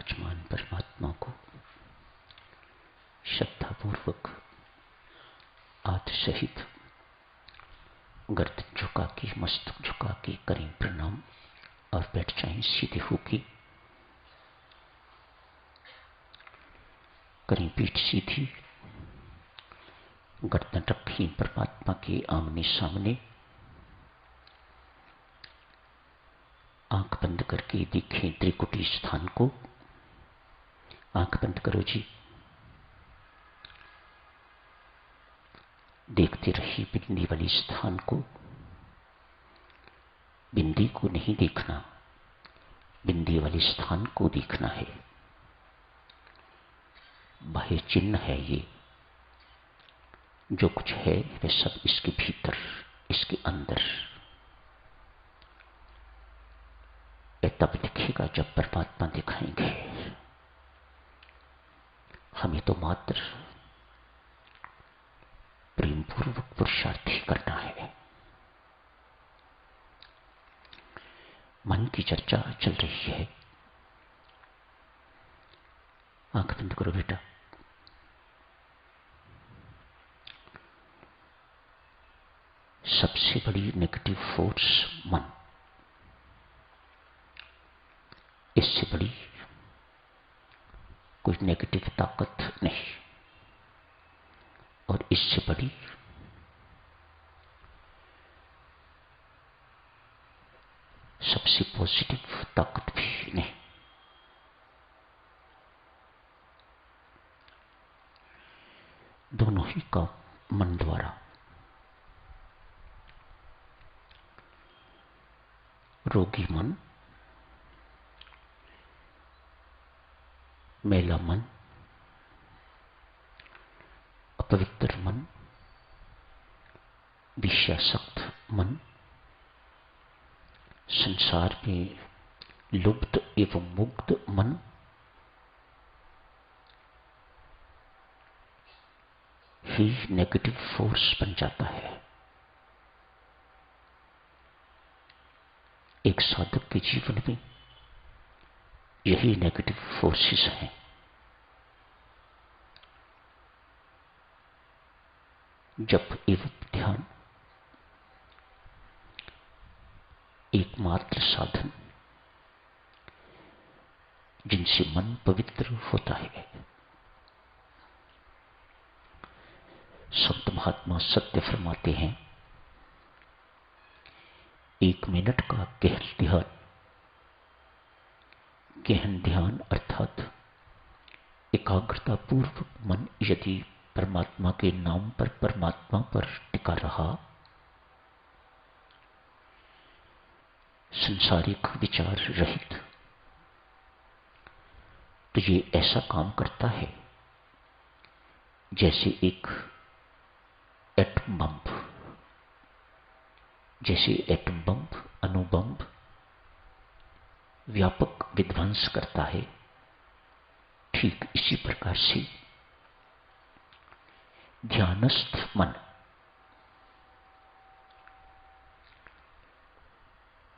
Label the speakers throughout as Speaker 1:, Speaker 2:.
Speaker 1: विराजमान परमात्मा को श्रद्धापूर्वक आद सहित गर्दन झुका के, मस्तक झुका के करें प्रणाम और बैठ जाएं सीधे होके। करें पीठ सीधी, गर्दन रखें परमात्मा के आमने सामने। आंख बंद करके देखें त्रिकुटी स्थान को। आंख बंद करो जी। देखते रहिए बिंदी वाली स्थान को। बिंदी को नहीं देखना, बिंदी वाले स्थान को देखना है। बाह्य चिन्ह है ये, जो कुछ है वह सब इसके भीतर, इसके अंदर। तब दिखेगा जब परमात्मा दिखाएंगे। हमें तो मात्र प्रेमपूर्वक पुरुषार्थ ही करना है। मन की चर्चा चल रही है। आंख बंद करो बेटा। सबसे बड़ी नेगेटिव फोर्स मन, इससे बड़ी कोई नेगेटिव ताकत नहीं, और इससे बड़ी सबसे पॉजिटिव ताकत भी नहीं। दोनों ही काम मन द्वारा। रोगी मन, मैला मन, अपवित्र मन, विषयासक्त मन, संसार में लुप्त एवं मुक्त मन, ही नेगेटिव फोर्स बन जाता है। एक साधक के जीवन में यही नेगेटिव फोर्सेस हैं। जप एवं ध्यान एकमात्र साधन जिनसे मन पवित्र होता है। संत महात्मा सत्य फरमाते हैं, 1 मिनट का गहन ध्यान अर्थात एकाग्रता पूर्वक मन यदि परमात्मा के नाम पर, परमात्मा पर टिका रहा, संसारिक विचार रहित, तो ये ऐसा काम करता है जैसे एक एटम बम, जैसे एटम बम अणुबम व्यापक विध्वंस करता है। ठीक इसी प्रकार से ध्यानस्थ मन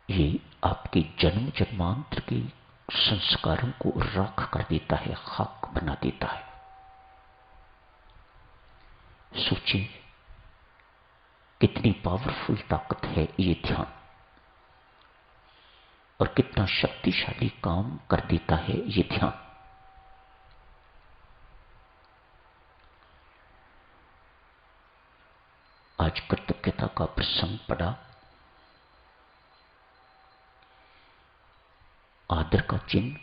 Speaker 1: ये आपके जन्म जन्मांतर के संस्कारों को राख कर देता है, खाक बना देता है। सोचिए कितनी पावरफुल ताकत है ये ध्यान, और कितना शक्तिशाली काम कर देता है ये ध्यान। आज कृतज्ञता का प्रसंग पड़ा। आदर का चिन्ह,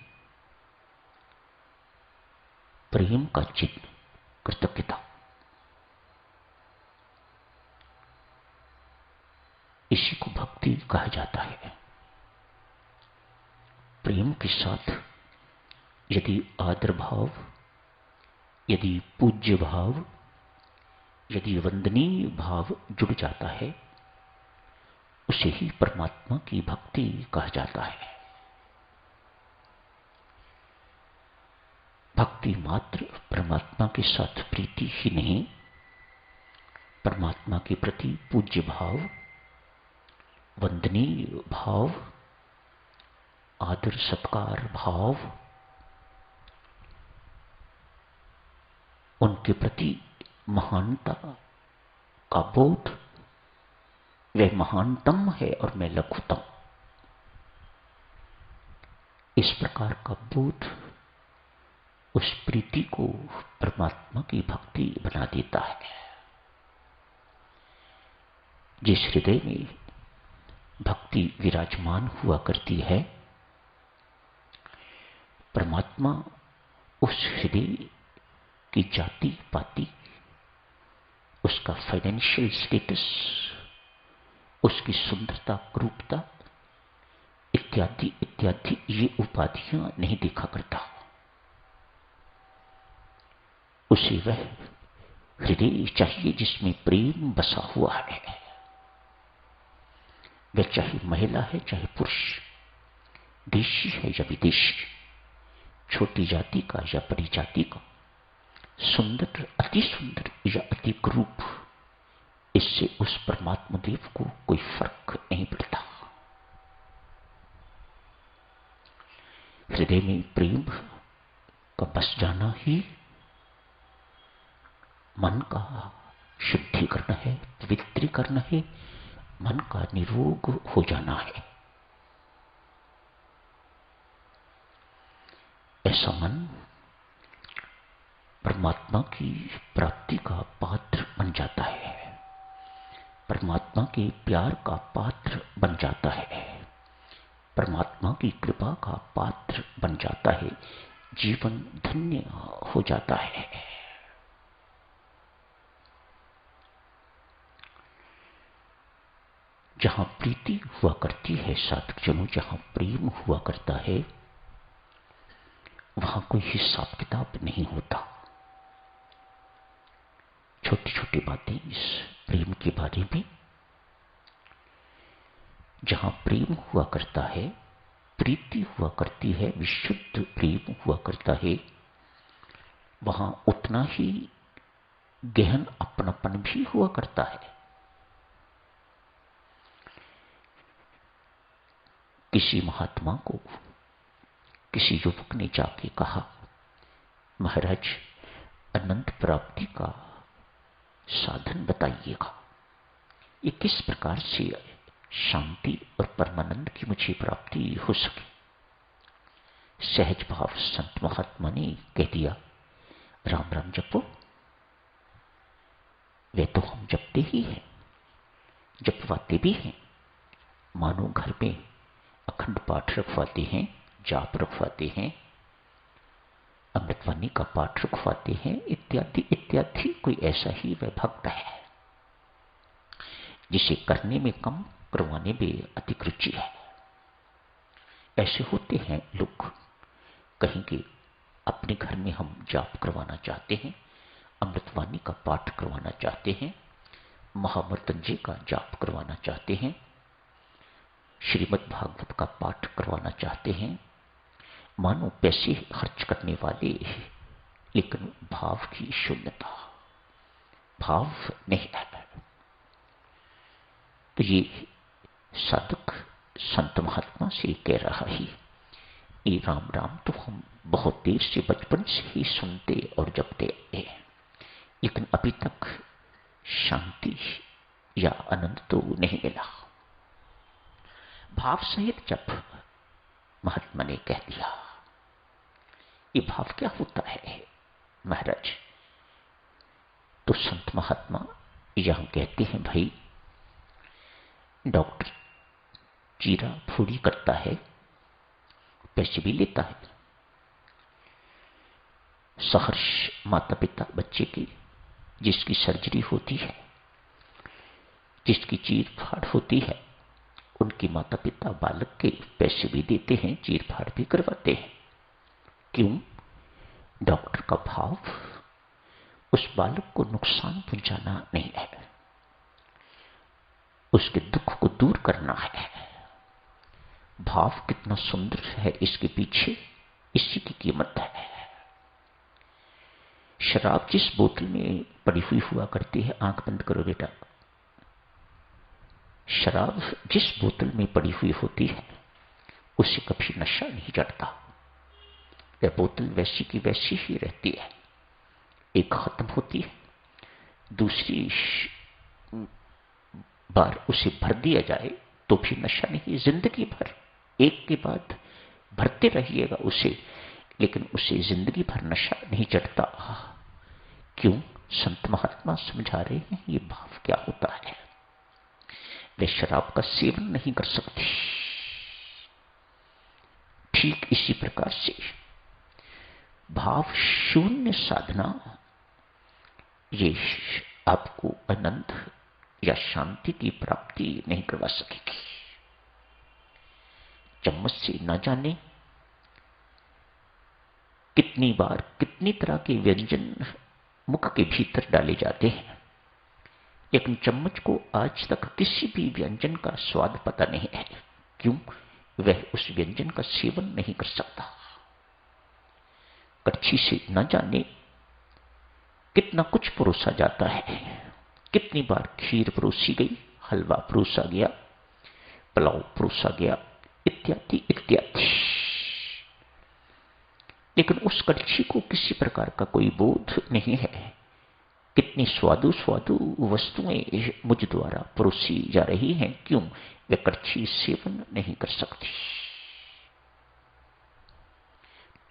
Speaker 1: प्रेम का चिन्ह कृतज्ञता। इसी को भक्ति कहा जाता है। प्रेम के साथ यदि आदर भाव, यदि पूज्य भाव, यदि वंदनीय भाव जुड़ जाता है, उसे ही परमात्मा की भक्ति कहा जाता है। भक्ति मात्र परमात्मा के साथ प्रीति ही नहीं, परमात्मा के प्रति पूज्य भाव, वंदनीय भाव, आदर सत्कार भाव, उनके प्रति महानता का बोध, वह महानतम है और मैं लघुतम, इस प्रकार का बोध उस प्रीति को परमात्मा की भक्ति बना देता है। जिस हृदय में भक्ति विराजमान हुआ करती है, परमात्मा उस हृदय की जाति पाति, उसका फाइनेंशियल स्टेटस, उसकी सुंदरता, क्रूपता इत्यादि इत्यादि ये उपाधियां नहीं देखा करता। उसे वह हृदय चाहिए जिसमें प्रेम बसा हुआ है। वह चाहे महिला है चाहे पुरुष, देशी है या विदेशी, छोटी जाति का या बड़ी जाति का, सुंदर, अति सुंदर या अति क्रूप, इससे उस परमात्मा देव को कोई फर्क नहीं पड़ता। हृदय में प्रेम का बस जाना ही मन का शुद्धिकरण है, पवित्रीकरण है, मन का निरोग हो जाना है। ऐसा मन परमात्मा की प्राप्ति का पात्र बन जाता है, परमात्मा के प्यार का पात्र बन जाता है, परमात्मा की कृपा का पात्र बन जाता है, जीवन धन्य हो जाता है। जहां प्रीति हुआ करती है साधक जनों, जहां प्रेम हुआ करता है, वहां कोई हिसाब किताब नहीं होता। छोटी छोटी बातें इस प्रेम के बारे में, जहां प्रेम हुआ करता है, प्रीति हुआ करती है, विशुद्ध प्रेम हुआ करता है, वहां उतना ही गहन अपनापन भी हुआ करता है। किसी महात्मा को किसी युवक ने जाके कहा, महाराज अनंत प्राप्ति का साधन बताइएगा, ये किस प्रकार से शांति और परमानंद की मुझे प्राप्ति हो सके। सहज भाव संत महात्मा ने कह दिया, राम राम जपो। वे तो हम जपते ही हैं, जपवाते भी हैं, मानो घर में अखंड पाठ रखवाते हैं, जाप रखवाते हैं, अमृतवाणी का पाठ रखवाते हैं, इत्यादि इत्यादि। कोई ऐसा ही वह भक्त है जिसे करने में कम, करवाने में अधिक रुचि है। ऐसे होते हैं लोग, कहेंगे अपने घर में हम जाप करवाना चाहते हैं, अमृतवाणी का पाठ करवाना चाहते हैं, महामृत्युंजय का जाप करवाना चाहते हैं, श्रीमद् भागवत का पाठ करवाना चाहते हैं, मानो पैसे खर्च करने वाले, लेकिन भाव की शून्यता, भाव नहीं है। तो ये साधक संत महात्मा से कह रहा है, ये राम राम तो हम बहुत देर से, बचपन से ही सुनते और जपते हैं, लेकिन अभी तक शांति या आनंद तो नहीं मिला। भाव सहित जप, महात्मा ने कह दिया। ये भाव क्या होता है महाराज? तो संत महात्मा यहां कहते हैं, भाई डॉक्टर चीरा फूड़ी करता है, पैसे भी लेता है। सहर्ष माता पिता बच्चे की जिसकी सर्जरी होती है, जिसकी चीर फाड़ होती है, उनके माता पिता बालक के पैसे भी देते हैं, चीर फाड़ भी करवाते हैं। क्यों? डॉक्टर का भाव उस बालक को नुकसान पहुंचाना नहीं है, उसके दुख को दूर करना है। भाव कितना सुंदर है इसके पीछे, इसी की कीमत है। शराब जिस बोतल में पड़ी हुई हुआ करती है, आंख बंद करो बेटा, शराब जिस बोतल में पड़ी हुई होती है उसे कभी नशा नहीं चढ़ता। वह बोतल वैसी की वैसी ही रहती है, एक खत्म होती है, दूसरी बार उसे भर दिया जाए तो भी नशा नहीं। जिंदगी भर एक के बाद भरते रहिएगा उसे, लेकिन उसे जिंदगी भर नशा नहीं चढ़ता। क्यों? संत महात्मा समझा रहे हैं ये भाव क्या होता है। वे शराब का सेवन नहीं कर सकती। ठीक इसी प्रकार से भाव शून्य साधना ये आपको आनंद या शांति की प्राप्ति नहीं करवा सकेगी। चम्मच से न जाने कितनी बार कितनी तरह के व्यंजन मुख के भीतर डाले जाते हैं, लेकिन चम्मच को आज तक किसी भी व्यंजन का स्वाद पता नहीं है। क्यों? वह उस व्यंजन का सेवन नहीं कर सकता। कड़छी से न जाने कितना कुछ परोसा जाता है, कितनी बार खीर परोसी गई, हलवा परोसा गया, पुलाव परोसा गया, इत्यादि इत्यादि, लेकिन उस कड़छी को किसी प्रकार का कोई बोध नहीं है। कितनी स्वादु स्वादु वस्तुएं मुझ द्वारा परोसी जा रही हैं, क्यों? वे कड़छी सेवन नहीं कर सकती।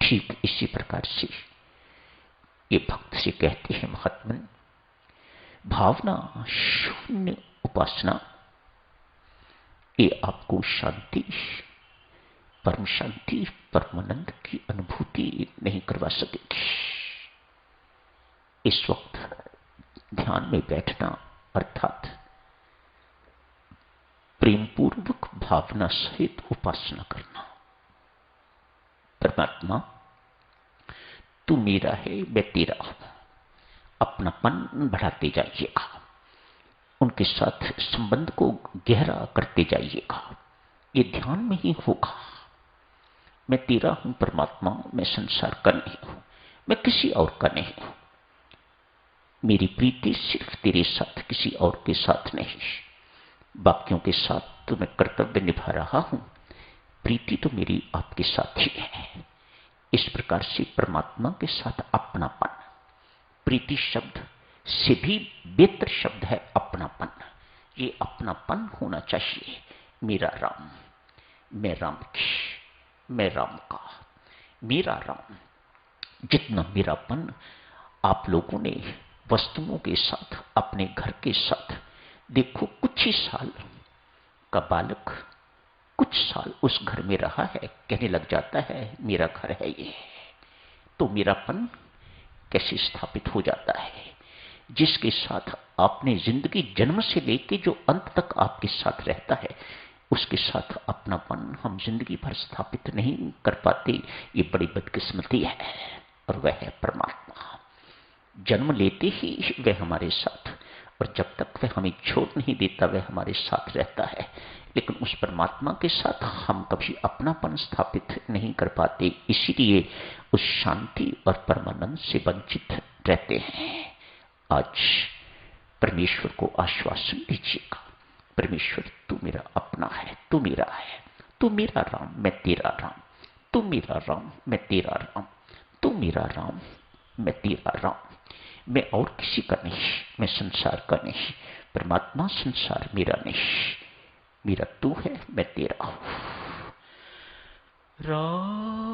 Speaker 1: ठीक इसी प्रकार से ये भक्त से कहते हैं महात्मन, भावना शून्य उपासना ये आपको शांति, परम शांति, परमानंद की अनुभूति नहीं करवा सकेगी। इस वक्त ध्यान में बैठना अर्थात प्रेमपूर्वक भावना सहित उपासना करना। परमात्मा तू मेरा है, मैं तेरा हूं। अपनापन बढ़ाते जाइएगा, उनके साथ संबंध को गहरा करते जाइएगा। ये ध्यान में ही होगा। मैं तेरा हूं परमात्मा, मैं संसार का नहीं हूं, मैं किसी और का नहीं हूं। मेरी प्रीति सिर्फ तेरे साथ, किसी और के साथ नहीं। बाकियों के साथ तो मैं कर्तव्य निभा रहा हूं, प्रीति तो मेरी आपके साथ ही है। इस प्रकार से परमात्मा के साथ अपनापन, प्रीति शब्द से भी बेहतर शब्द है अपनापन। ये अपनापन होना चाहिए। मेरा राम, मैं राम की, मैं राम का, मेरा राम। जितना मेरापन आप लोगों ने वस्तुओं के साथ, अपने घर के साथ, देखो कुछ ही साल का बालक कुछ साल उस घर में रहा है, कहने लग जाता है मेरा घर है ये। तो मेरापन कैसे स्थापित हो जाता है? जिसके साथ आपने जिंदगी जन्म से लेके जो अंत तक आपके साथ रहता है, उसके साथ अपनापन हम जिंदगी भर स्थापित नहीं कर पाते। ये बड़ी बदकिस्मती है। और वह है परमात्मा। जन्म लेते ही वह हमारे साथ, और जब तक वह हमें छोड़ नहीं देता वह हमारे साथ रहता है। लेकिन उस परमात्मा के साथ हम कभी अपनापन स्थापित नहीं कर पाते, इसीलिए उस शांति और परमानंद से वंचित रहते हैं। आज परमेश्वर को आश्वासन दीजिएगा, परमेश्वर तू मेरा अपना है, तू मेरा है, तू मेरा राम, मैं तेरा राम, तू मेरा राम, मैं तेरा राम, तू मेरा राम, मैं तेरा राम। मैं और किसी का नहीं, मैं संसार का नहीं। परमात्मा संसार मेरा नहीं, मेरा तू है, मैं तेरा हूं। राम